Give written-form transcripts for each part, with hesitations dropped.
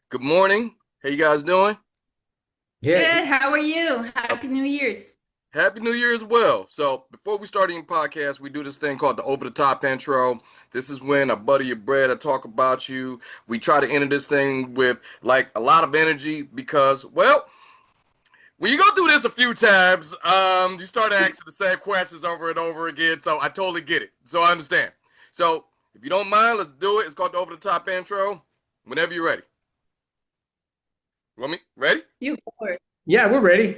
Good morning. How you guys doing? Yeah, Good. How are you? Uh, Happy New Year's. Happy New Year as well. So before we start eating podcast, we do this thing called the over the top intro. This is when I butter your bread, I talk about you. We try to enter this thing with like a lot of energy because, well, when you go through this a few times, you start asking the same questions over and over again. So I totally get it. So I understand. So if you don't mind, let's do it. It's called the over the top intro. Whenever you're ready. You want me? Ready? You go first. yeah, we're ready.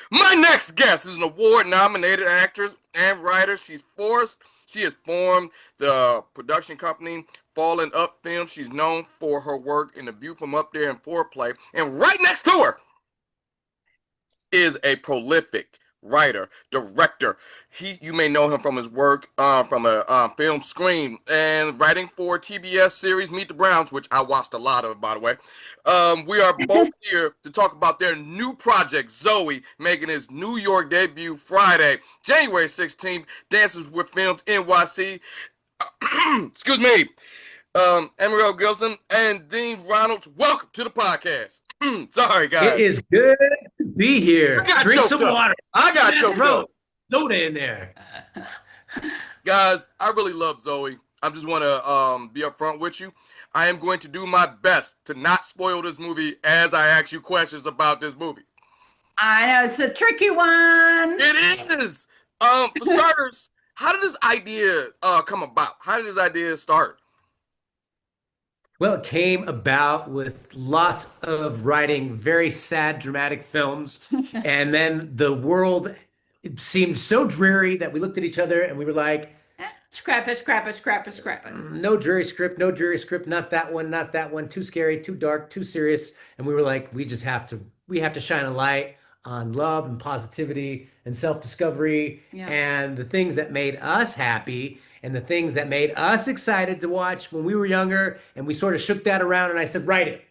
My next guest is an award-nominated actress and writer. She has formed the production company Fallen Up Films. She's known for her work in The View from Up There and Foreplay. And right next to her is a prolific writer, director. You may know him from his work from a film Scream and writing for TBS series Meet the Browns, which I watched a lot of, by the way. We are both here to talk about their new project, Zoe, making his New York debut Friday, January 16th. Dances with Films NYC. Excuse me. Emanuela Galliussi and Dean Ronalds, welcome to the podcast. Sorry, It guys. is good to be I here. got Drink choked some up. water. I In got that choked up. throat. Soda in there. Guys, I really love Zoe. I just want to be upfront with you. I am going to do my best to not spoil this movie as I ask you questions about this movie. I know it's a tricky one. It is. For starters, how did this idea come about? How did this idea start? Well, it came about with lots of writing very sad, dramatic films. And then the world seemed so dreary that we looked at each other and we were like, Scrap it, scrap it, scrap it, scrap it. no jury script, no jury script, not that one, not that one, too scary, too dark, too serious. And we were like, we have to shine a light on love and positivity and self-discovery Yeah. and the things that made us happy and the things that made us excited to watch when we were younger. And we sort of shook that around and I said, write it.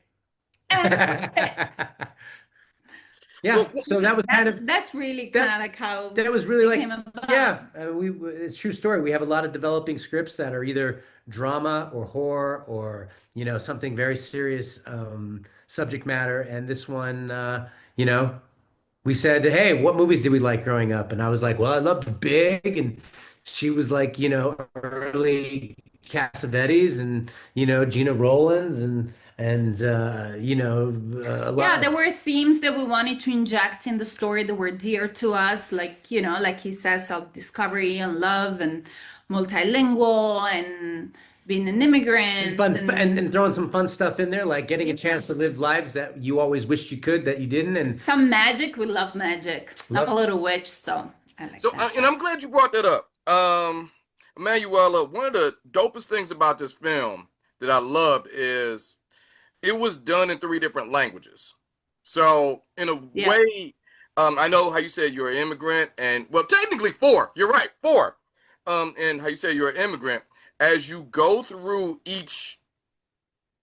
Yeah, Well, so that was kind of That's really kind that of like how that was really it like, came about. yeah, it's a true story. We have a lot of developing scripts that are either drama or horror or, something very serious subject matter. And this one, we said, hey, what movies did we like growing up? And I was like, well, I loved Big. And she was like, early Cassavetes and, Gina Rollins and a Yeah, lot. there were themes that we wanted to inject in the story that were dear to us, like, like he says, self-discovery and love and multilingual and being an And immigrant fun and and throwing some fun stuff in there, like getting a yeah. chance to live lives that you always wished you could, that you didn't, and Some magic. We love magic. I'm a love. little witch, so I like so that. and I'm glad you brought that up. Emanuela, one of the dopest things about this film that I loved is it was done in three different languages. So in a Yeah. way, I know how you said you're an immigrant, and well, technically four. You're right, four. And how you say you're an immigrant. As you go through each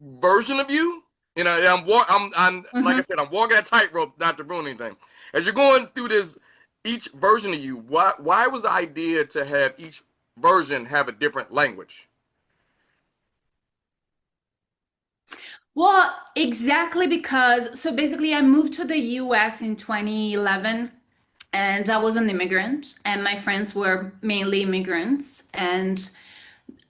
version of you, I'm like I Hmm. said, I'm walking a tightrope not to ruin anything. As you're going through this each version of you, why was the idea to have each version have a different language? Well, exactly because so basically I moved to the US in 2011 and I was an immigrant and my friends were mainly immigrants and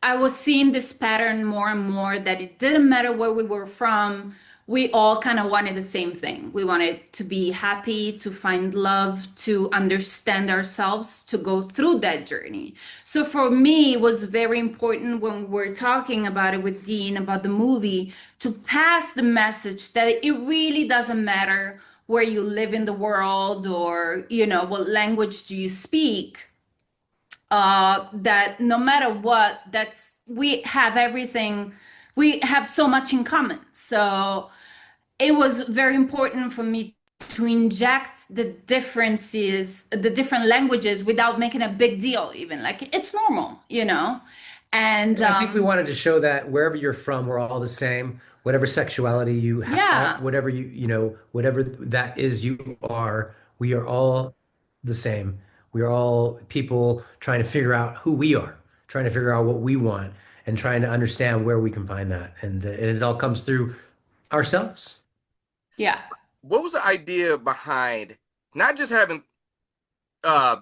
I was seeing this pattern more and more that it didn't matter where we were from. We all kind of wanted the same thing. We wanted to be happy, to find love, to understand ourselves, to go through that journey. So for me, it was very important when we were talking about it with Dean about the movie to pass the message that it really doesn't matter where you live in the world or, what language do you speak, that no matter what, we have everything, we have so much in common. So it was very important for me to inject the differences, the different languages without making a big deal, even like it's normal. And I think we wanted to show that wherever you're from, we're all the same. Whatever sexuality you are, yeah, whatever whatever that is you are, we are all the same. We are all people trying to figure out who we are, trying to figure out what we want, and trying to understand where we can find that. And it all comes through ourselves. Yeah. What was the idea behind not just having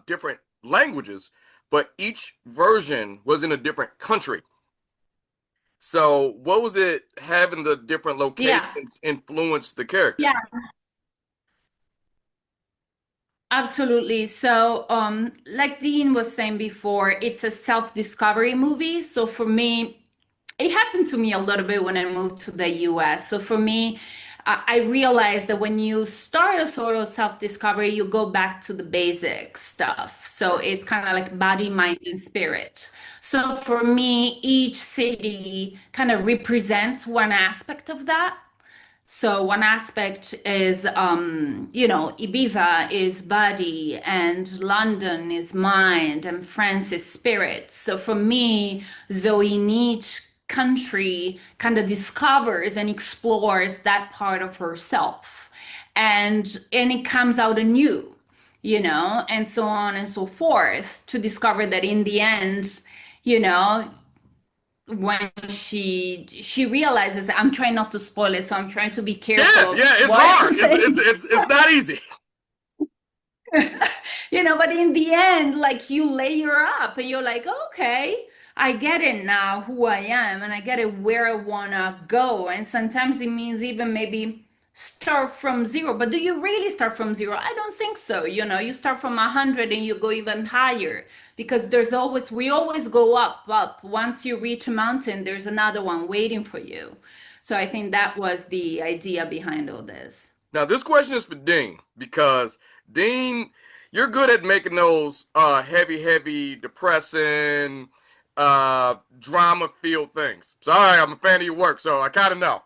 different languages, but each version was in a different country? So what was it having the different Yeah. locations influence the character? Yeah. Absolutely. So, like Dean was saying before, it's a self-discovery movie. So for me, it happened to me a little bit when I moved to the US. So for me, I realized that when you start a sort of self-discovery, you go back to the basic stuff. So Right. it's kind of like body, mind, and spirit. So for me, each city kind of represents one aspect of that. So one aspect is, Ibiza is body, and London is mind, and France is spirit. So for me, Zoe in each country kind of discovers and explores that part of herself, and it comes out anew, and so on and so forth, to discover that in the end, you know when she realizes, I'm trying not to spoil it, so I'm trying to be careful Yeah, of yeah, it's what I'm hard. saying. It's not easy. But in the end, like, you layer up and you're like, okay, I get it now, who I am, and I get it, where I wanna go. And sometimes it means even maybe start from zero. But do you really start from zero? I don't think so. You start from 100 and you go even higher, because we always go up, up. Once you reach a mountain, there's another one waiting for you. So I think that was the idea behind all this. Now, this question is for Dean because Dean, you're good at making those heavy, heavy, depressing, drama-filled things. Sorry, I'm a fan of your work, so I kind of know.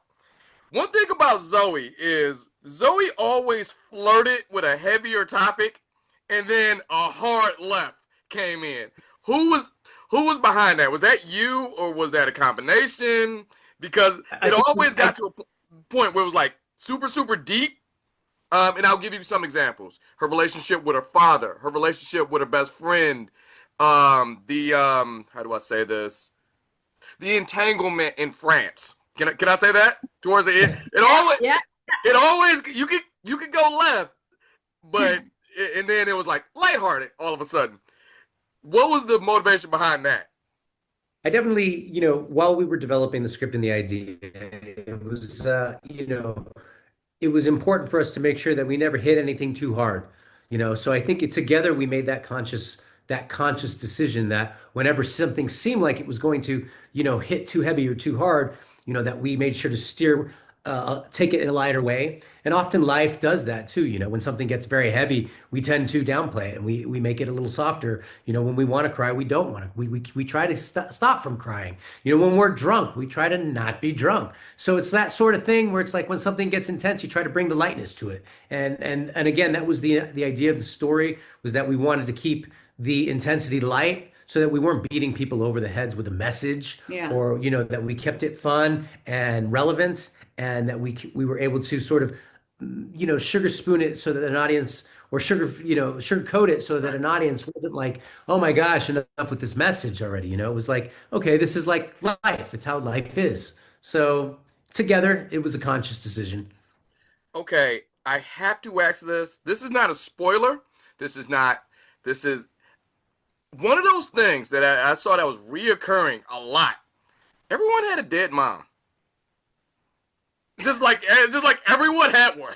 One thing about Zoe is Zoe always flirted with a heavier topic, and then a hard left came in. Who was who was behind that? Was that you, or was that a combination? Because I it think always got to a point where it was like super, super deep. And I'll give you some examples. Her relationship with her father, her relationship with her best friend, the how do I say this? The entanglement in France. Can I say that? Towards the end, Yeah, yeah. it always you could go left, but and then it was like lighthearted all of a sudden. What was the motivation behind that? I definitely, while we were developing the script and the idea, it was important for us to make sure that we never hit anything too hard. So I think together we made that conscious decision that whenever something seemed like it was going to, hit too heavy or too hard, that we made sure to take it in a lighter way. And often life does that too. When something gets very heavy, we tend to downplay it and we make it a little softer. When we want to cry, we don't want to. We try to stop from crying. When we're drunk, we try to not be drunk. So it's that sort of thing where it's like when something gets intense, you try to bring the lightness to it. And again, that was the idea of the story, was that we wanted to keep the intensity light so that we weren't beating people over the heads with a message, Yeah. or that we kept it fun and relevant, and that we were able to sort of sugar spoon it so that an audience, or sugarcoat it so that an audience wasn't like, oh my gosh, enough with this message already. It was like, okay, this is like life. It's how life is. So together, it was a conscious decision. Okay, I have to ask this. This is not a spoiler. This is not. This is one of those things that I saw that was reoccurring a lot. Everyone had a dead mom. Just like everyone had one.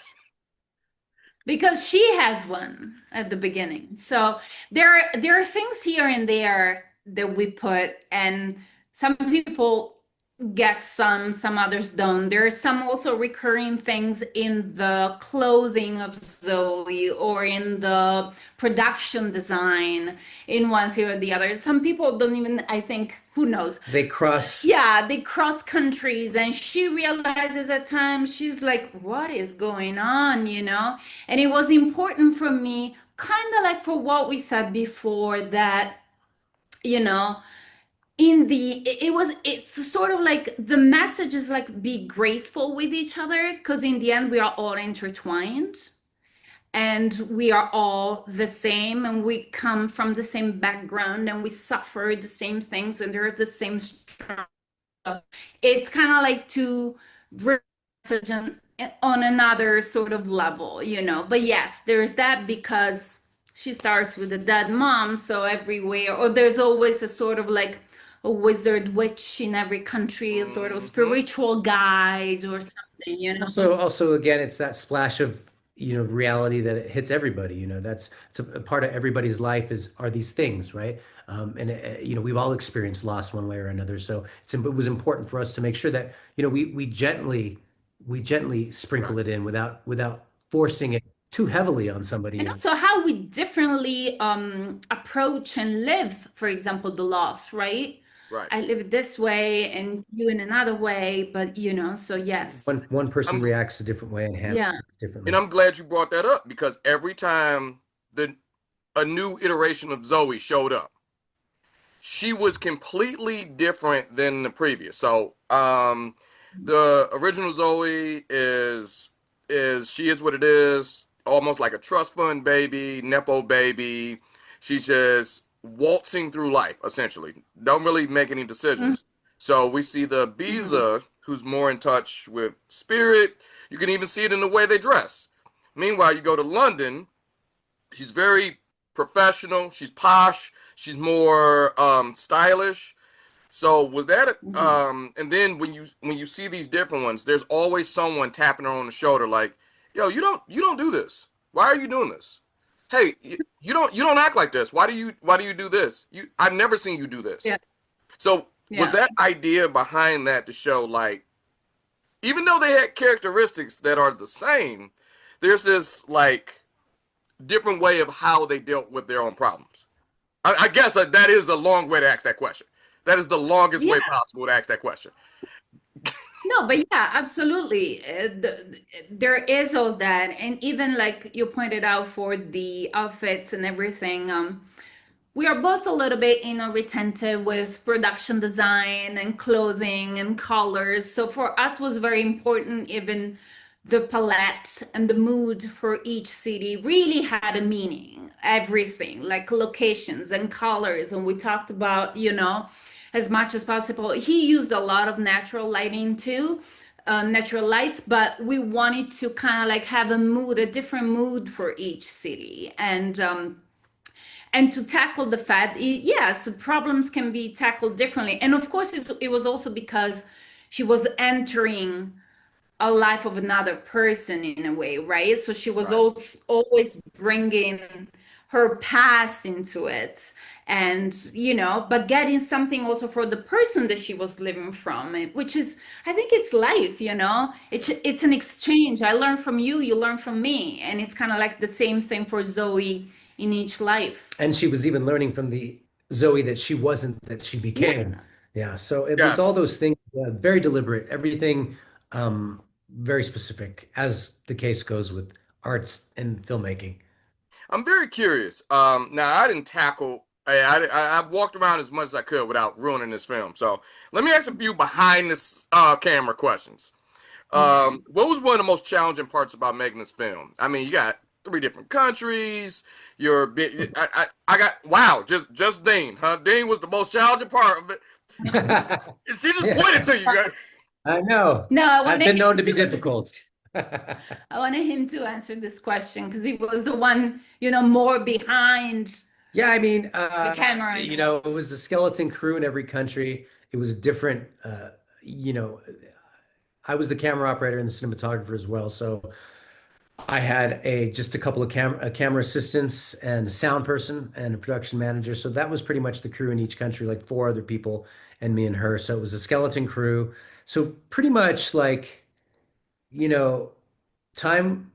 Because she has one at the beginning. So there are things here and there that we put, and some people get some others don't. There are some also recurring things in the clothing of Zoe, or in the production design, in one way or the other. Some people don't even, I think, who knows, They cross. yeah, they cross countries, and she realizes at times, she's like, what is going on? And it was important for me, kind of like for what we said before, that, you know, it's sort of like the message is like, be graceful with each other, because in the end, we are all intertwined. And we are all the same, and we come from the same background, and we suffer the same things, and there's the same struggle. It's kind of like to bring message on another sort of level, But yes, there's that because she starts with a dead mom, so everywhere, or there's always a sort of like a wizard witch in every country, a sort of Hmm. spiritual guide or something. Also, again, it's that splash of, reality that it hits everybody. That's it's a part of everybody's life is are these things, right? And we've all experienced loss one way or another. So it was important for us to make sure that, we gently sprinkle Right. it in without forcing it too heavily on And somebody. also how we differently approach and live, for example, the loss, right? Right. I live this way and you in another way, but so yes. One person I'm reacts a different way and handles Yeah. things and differently. I'm glad you brought that up because every time the a new iteration of Zoe showed up, she was completely different than the previous. So, the original Zoe is she is what it is, almost like a trust fund baby, nepo baby. She's just waltzing through life essentially. Don't really make any decisions. So we see the Mm-hmm. Biza, who's more in touch with spirit. You can even see it in the way they dress. Meanwhile, you go to London, she's very professional. She's posh. She's more stylish. So was that Hmm. and then when you see these different ones, there's always someone tapping her on the shoulder like, "Yo, you don't do this. Why are you doing this? Hey, you don't act like this. Why do you do this? I've never seen you do this." Yeah. So was Yeah. that idea behind that to show like even though they had characteristics that are the same, there's this like different way of how they dealt with their own problems. I guess that is a long way to ask that question. That is the longest Yeah. way possible to ask that question. No, but yeah, absolutely. There is all that. And even like you pointed out for the outfits and everything, we are both a little bit, retentive with production design and clothing and colors. So for us was very important, even the palette and the mood for each city really had a meaning. Everything, like locations and colors. And we talked about, as much as possible. He used a lot of natural lighting too, natural lights, but we wanted to kind of like have a mood, a different mood for each city. And to tackle the fact, yes, problems can be tackled differently. And of course, it was also because she was entering a life of another person in a way, right? So she was Right. also always bringing her past into it. And, but getting something also for the person that she was living from, which is, I think it's life, it's an exchange. I learn from you, you learn from me. And it's kind of like the same thing for Zoe in each life. And she was even learning from the Zoe that she wasn't, that she Yeah. became. Yeah. So it was all Yes. those things, very deliberate, everything very specific, as the case goes with arts and filmmaking. I'm very curious. Now I didn't tackle. I walked around as much as I could without ruining this film. So let me ask a few behind this camera questions. What was one of the most challenging parts about making this film? I mean, you got three different countries. You're big. I got wow. Just Dean, huh? Dean was the most challenging part of it. She just pointed Yeah, to you guys. I know. No, I I've wanted been known him to be to. difficult. I wanted him to answer this question because he was the one, more behind Yeah, I mean, the camera and all. it was a skeleton crew in every country. It was different. You know, I was the camera operator and the cinematographer as well. So I had just a couple of camera assistants and a sound person and a production manager. So that was pretty much the crew in each country, like four other people and me and her. So it was a skeleton crew. So pretty much like, you know, time,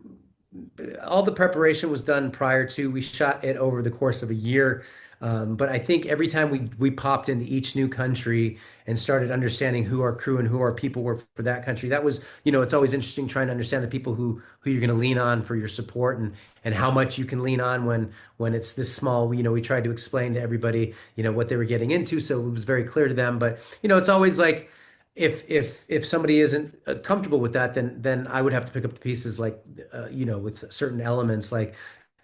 all the preparation was done prior to. We shot it over the course of a year. But I think every time we popped into each new country and started understanding who our crew and who our people were for that country, that was, it's always interesting trying to understand the people who you're going to lean on for your support and how much you can lean on when it's this small. We tried to explain to everybody, what they were getting into, so it was very clear to them. But it's always like if somebody isn't comfortable with that, then I would have to pick up the pieces like with certain elements like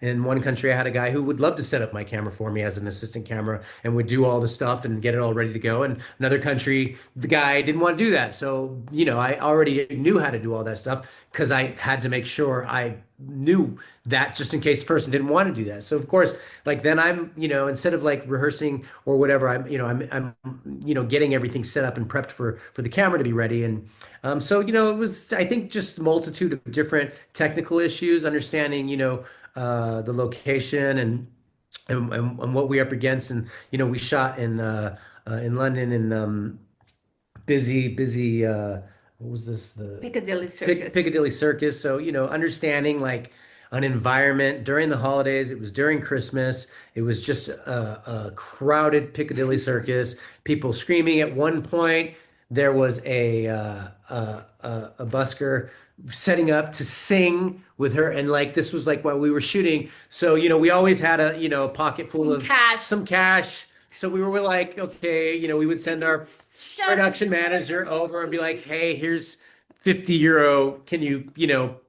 In one country, I had a guy who would love to set up my camera for me as an assistant camera and would do all the stuff and get it all ready to go. And another country, the guy didn't want to do that. So, I already knew how to do all that stuff because I had to make sure I knew that just in case the person didn't want to do that. So, of course, like then I'm, instead of like rehearsing or whatever, I'm getting everything set up and prepped for the camera to be ready. And so, it was, I think, just a multitude of different technical issues, understanding, the location and what we're up against. And we shot in London in busy what was this Piccadilly Circus. Piccadilly Circus. So understanding like an environment during the holidays. It was during Christmas. It was just a crowded Piccadilly Circus. People screaming. At one point, there was a busker setting up to sing with her, and like this was like while we were shooting. So we always had a pocket full of Cash. some cash. So we were like, okay, we would send our production manager over and be like, hey, here's 50 euro. Can you,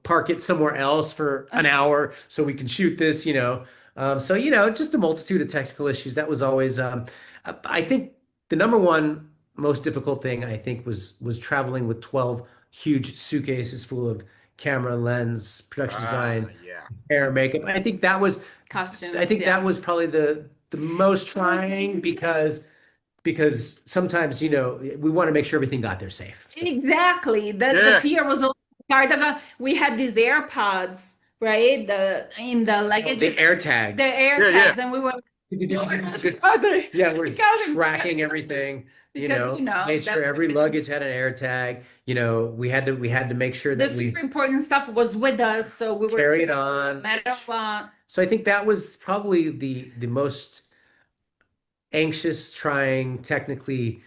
park it somewhere else for an hour so we can shoot this, So, just a multitude of technical issues. That was always, I think the number one most difficult thing I think was traveling with 12 huge suitcases full of camera, lens, production design, Yeah. hair, makeup. I think that was Costumes, I think yeah. that was probably the most trying because sometimes we want to make sure everything got there safe. So, Exactly. The Yeah. fear was over Cartago. We had these AirPods, right? The in the luggage, the air tags. the air Yeah, yeah. tags, and we were Yeah, we're because tracking everything, because made sure that every luggage had an air tag. We had to make sure the that we super important stuff was with us, so we were carried no on. matter what. So I think that was probably the most anxious, trying, technically,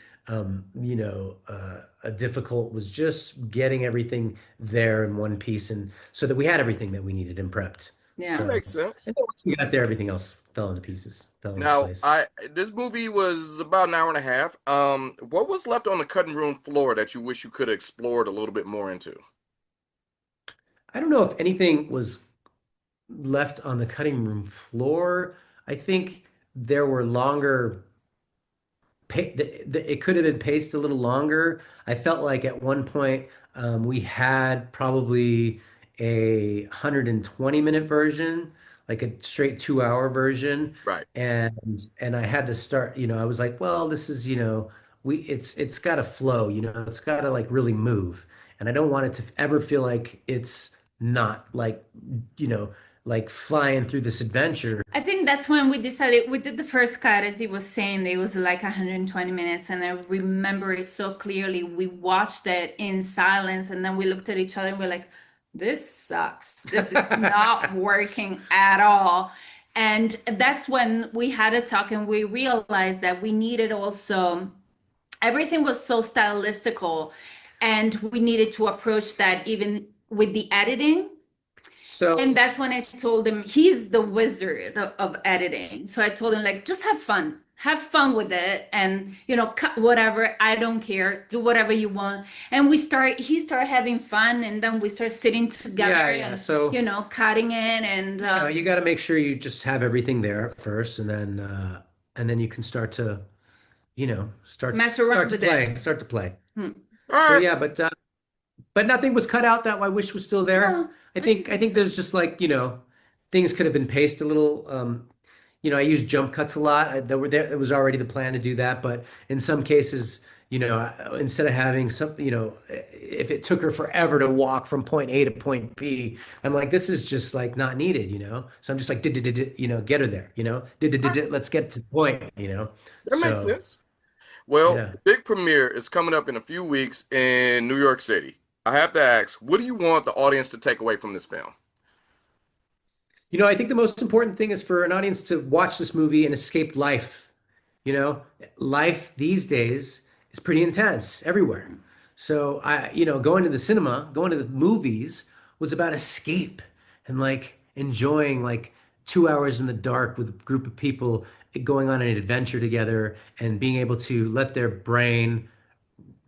difficult was just getting everything there in one piece, and so that we had everything that we needed and prepped. Yeah. That So, makes sense. and then once we got there, everything else fell into pieces, fell into Now, place. this movie was about an hour and a half. What was left on the cutting room floor that you wish you could have explored a little bit more into? I don't know if anything was left on the cutting room floor. I think there were longer it could have been paced a little longer. I felt like at one point we had probably a 120-minute version, like a straight 2 hour version, Right. and I had to start. I was like, well, this is it's got to flow. It's got to like really move, and I don't want it to ever feel like it's not like you know like flying through this adventure. I think that's when we decided we did the first cut, as he was saying, it was like 120 minutes, and I remember it so clearly. We watched it in silence, and then we looked at each other and we're like, this sucks. This is not working at all. And that's when we had a talk and we realized that we needed also, everything was so stylistical, and we needed to approach that even with the editing. So And that's when I told him he's the wizard of editing. So I told him, like, just have fun with it, and cut whatever. I don't care. Do whatever you want. And he started having fun, and then we start sitting together yeah. and So cutting it, and you got to make sure you just have everything there first, and then you can start to, mess around with it. start to play. Hmm. All So right. yeah, but nothing was cut out that I wish was still there. No, I think there's just like, things could have been paced a little. I use jump cuts a lot. That were there. It was already the plan to do that, but in some cases, instead of having some, if it took her forever to walk from point A to point B, I'm like, this is just like not needed. So I'm just like, get her there, let's get to the point. That makes So sense. Well, yeah. the big premiere is coming up in a few weeks in New York City. I have to ask, what do you want the audience to take away from this film? I think the most important thing is for an audience to watch this movie and escape life. You know, Life these days is pretty intense everywhere. So going to the cinema, going to the movies was about escape and like enjoying like 2 hours in the dark with a group of people going on an adventure together and being able to let their brain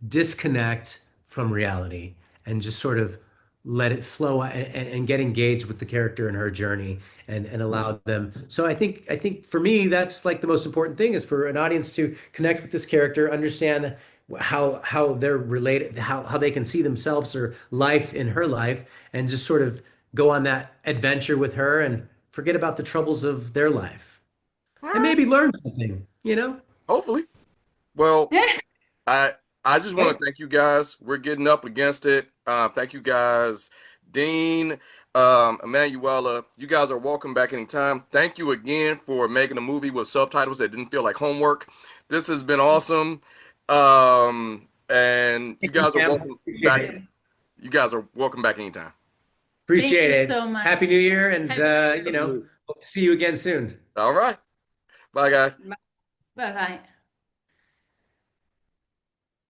disconnect from reality and just sort of let it flow and get engaged with the character and her journey and allow them. So I think for me, that's like the most important thing is for an audience to connect with this character, understand how they're related, how they can see themselves or life in her life, and just sort of go on that adventure with her and forget about the troubles of their life All and right. maybe learn something, you know? Hopefully. Well, I I just want Hey, to thank you guys. We're getting up against it. Thank you guys, Dean, Emanuela. You guys are welcome back anytime. Thank you again for making a movie with subtitles that didn't feel like homework. This has been awesome. And you thank you, guys are Cam. welcome Appreciate back to. it. You guys are welcome back anytime. Thank Appreciate you it. so much. Happy New Year, and Happy hope to see you again soon. All right. Bye, guys. Bye bye.